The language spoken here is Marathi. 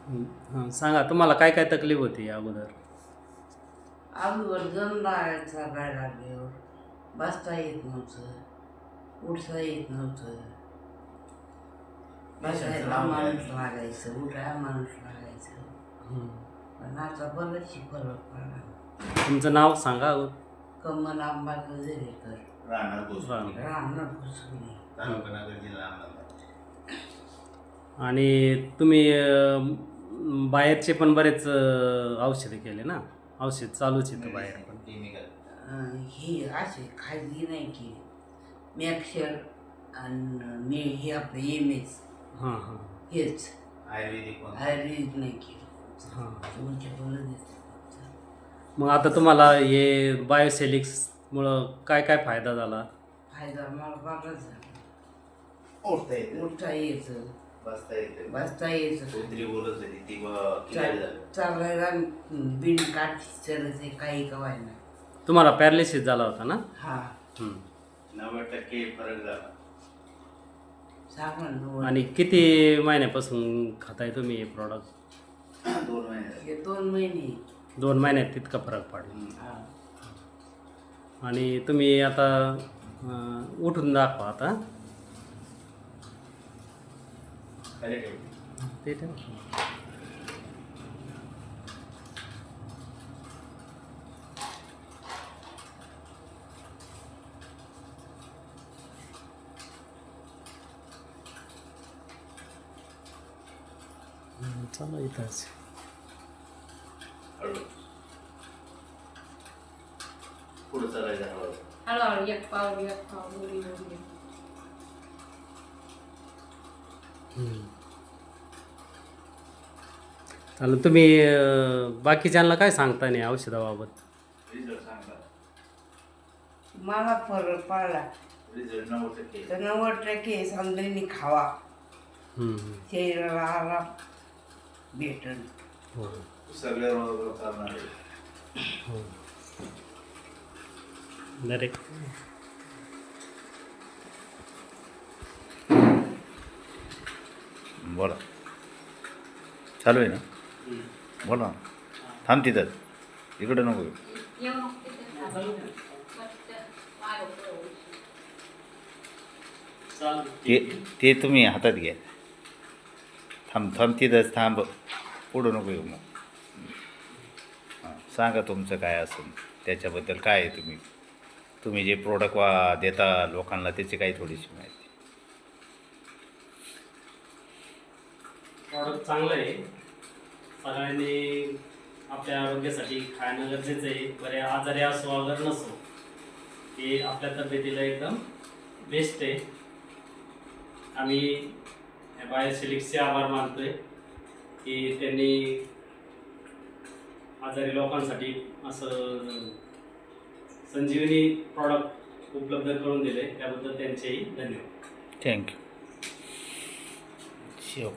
हां, सांगा तुम्हाला काय काय तकलीफ होती अगोदर? अगोदर दम लागायचा काय लागल्यावर बसता येत नव्हतं, उठता येत नव्हतं. बसायला माणूस लागायचं, उठायला माणूस लागायचं. हं. पण आता बरंच फरक पडला. तुमचं नाव सांगा अगोदर. कमल आंबा गजरेकर, राहणार. राहणार कुसुली. आणि तुम्ही बाहेरचे पण बरेच औषधे केले ना? औषध चालूच येतं बाहेर पण. ही असे खाजगी नाही केली. मॅक्शर आणि हे आपलं एम.एस. हां हां हेच आयुर्वेदिक नाही केलं. हां. तुमच्या बोलत मग आता तुम्हाला हे बायोसेलिक्समुळं काय काय फायदा झाला? फायदा मला बराच झाला. उठता येते, उठता यायचं, बसता यायचं, चालायला बिन काठ चढायचे काही कवाय नाही. तुम्हाला पॅरालिसिस झाला होता ना? हा हं. 90% फरक झाला. सांगा आणि किती महिन्यापासून खाताय तुम्ही हे प्रॉडक्ट? 2 महिने. हे 2 महिने. 2 महिन्यात तितका फरक पडला. हा. आणि तुम्ही आता उठून दाखवा आता. खाली ठेव. ते ठेव. चला इथंच. हळू. पुढं चालायचं हळू. हळूहळू एक पाऊल उडी उडी. चालेल. तुम्ही बाकीच्यांना काय सांगता नाही औषधाबाबत? रिझल्ट सांगा. मला फरक पडला रिझल्ट 90%. तर 90% समजांनी खावा, हं. शरीराला आराम भेटल. हो सगळ्या रोगावर चालणार आहे. हो. डायरेक्ट बोला, चालू आहे ना? बोला, थांब तिथं, इकडं नको. येऊ ते ते तुम्ही हातात घ्या. थांब तिथंच थांब, पुढं नको येऊ. मग हां, सांगा तुमचं काय असेल त्याच्याबद्दल. काय आहे तुम्ही जे प्रोडक्ट देता लोकांना त्याची काही थोडीशी माहिती. प्रॉडक्ट चांगलं आहे. सगळ्यांनी आपल्या आरोग्यासाठी खाणं गरजेचं आहे. बरे आजारी असो अगर नसो, ते आपल्या तब्येतीला एकदम बेस्ट आहे. आम्ही बायोसेलिक्सचे आभार मानतोय की त्यांनी आजारी लोकांसाठी असं संजीवनी प्रॉडक्ट उपलब्ध करून दिले. त्याबद्दल त्यांचेही धन्यवाद. थँक्यू. शिव.